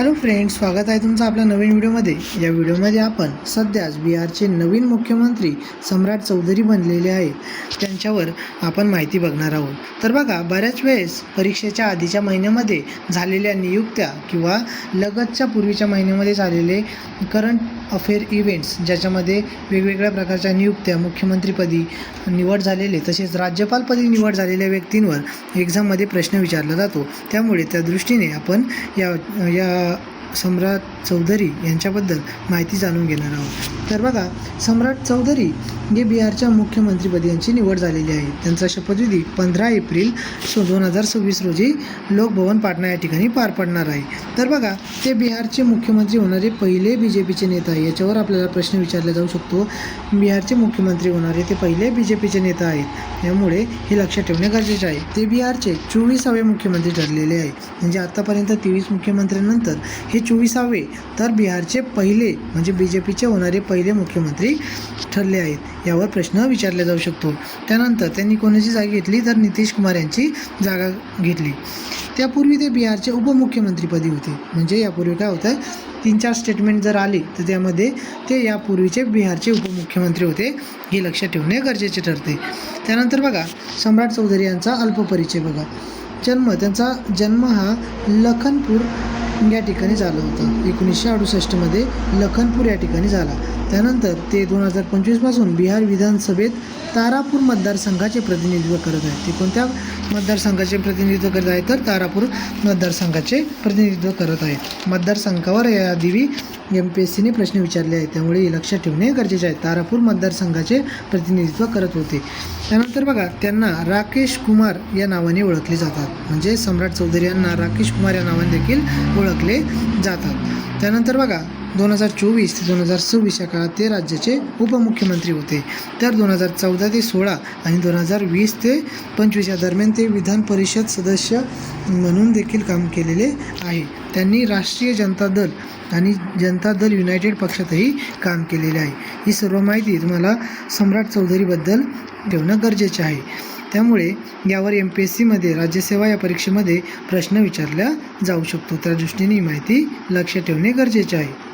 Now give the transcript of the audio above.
Hello friends, स्वागत आहे तुमचं आपल्या नवीन व्हिडिओमध्ये। या व्हिडिओमध्ये आपण सध्याच बिहारचे नवीन मुख्यमंत्री सम्राट चौधरी बनलेले आहेत, त्यांच्यावर आपण माहिती बघणार आहोत। तर बघा, बऱ्याच वेळेस परीक्षेच्या आधीच्या महिन्यामध्ये झालेल्या नियुक्त्या किंवा लगतच्या पूर्वीच्या महिन्यामध्ये झालेले करंट अफेअर इव्हेंट्स, ज्याच्यामध्ये वेगवेगळ्या प्रकारच्या नियुक्त्या, मुख्यमंत्रीपदी निवड झालेले तसेच राज्यपालपदी निवड झालेल्या व्यक्तींवर एक्झाममध्ये प्रश्न विचारला जातो। त्यामुळे त्या दृष्टीने आपण या सम्राट चौधरी यांच्याबद्दल माहिती जाणून घेणार आहोत। तर बघा, सम्राट चौधरी हे बिहारच्या मुख्यमंत्रीपदी यांची निवड झालेली आहे। त्यांचा शपथविधी 15 एप्रिल 2026 रोजी लोकभवन पाटणा या ठिकाणी पार पडणार आहे। तर बघा, ते बिहारचे मुख्यमंत्री होणारे पहिले BJPचे नेता आहे। याच्यावर आपल्याला प्रश्न विचारला जाऊ शकतो। बिहारचे मुख्यमंत्री होणारे ते पहिले BJPचे नेता आहेत, त्यामुळे हे लक्षात ठेवणे गरजेचे आहे। ते बिहारचे 24वे मुख्यमंत्री ठरलेले आहे। म्हणजे आतापर्यंत 23 मुख्यमंत्र्यांनंतर हे 24वे तर बिहारचे पहिले म्हणजे BJPचे होणारे पहिले मुख्यमंत्री ठरले आहेत। यावर प्रश्न विचारला जाऊ शकतो। त्यानंतर त्यांनी कोणाची जागा घेतली तर नितीश कुमार यांची जागा घेतली। त्यापूर्वी ते बिहारचे उपमुख्यमंत्रीपदी होते। म्हणजे यापूर्वी काय होतं, 3-4 स्टेटमेंट जर आले तर त्यामध्ये ते यापूर्वीचे बिहारचे उपमुख्यमंत्री होते, हे लक्षात ठेवणे गरजेचे ठरते। त्यानंतर बघा, सम्राट चौधरी यांचा अल्पपरिचय बघा। त्यांचा जन्म हा लखनपूर या ठिकाणी झाला होता। 1968मध्ये लखनपूर या ठिकाणी झाला। त्यानंतर ते 2025 पासून बिहार विधानसभेत तारापूर मतदारसंघाचे प्रतिनिधित्व करत आहेत। ते कोणत्या मतदारसंघाचे प्रतिनिधित्व करत आहेत तर तारापूर मतदारसंघाचे प्रतिनिधित्व करत आहेत। मतदारसंघावर याआधी MPSCने प्रश्न विचारले आहेत, त्यामुळे हे लक्षात ठेवणे गरजेचे आहे। तारापूर मतदारसंघाचे प्रतिनिधित्व करत होते। त्यानंतर बघा, त्यांना राकेश कुमार या नावाने ओळखले जातात। म्हणजे सम्राट चौधरी यांना राकेश कुमार या नावाने देखील ओळखले जातात। त्यानंतर बघा, 2024 ते 2026 या काळात ते राज्याचे उपमुख्यमंत्री होते। तर 2014 ते 16 आणि 2020 ते 25 या दरम्यान ते विधान परिषद सदस्य म्हणून देखील काम केलेले आहे। त्यांनी राष्ट्रीय जनता दल आणि जनता दल युनायटेड पक्षातही काम केलेले आहे। ही सर्व माहिती तुम्हाला सम्राट चौधरीबद्दल ठेवणं गरजेचे आहे। त्यामुळे यावर MPSCमध्ये राज्यसेवा या परीक्षेमध्ये प्रश्न विचारला जाऊ शकतो। त्या दृष्टीने ही माहिती लक्षात ठेवणे गरजेचे आहे।